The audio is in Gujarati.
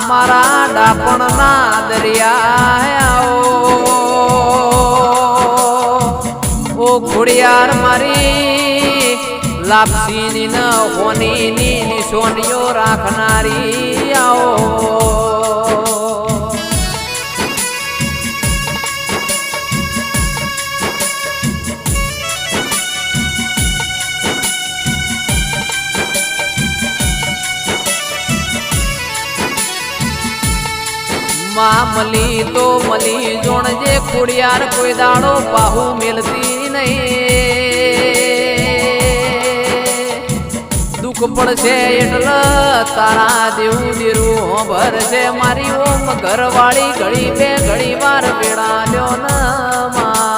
મારા ડાપણના દરિયા ઓ ખોડિયાર મારી લાપસીની ન હોનીની નિશોનીઓ રાખનારી આવો મલી તો મલી જોણજે ખોડિયાર કોઈ દાડો બાહુ મેલતી નહીં દુઃખ પડશે એટલે તારા દેવું દેરું ભરશે મારી ઓમ ઘરવાળી ઘડી બે ઘડી વાર વેળા લ્યો ન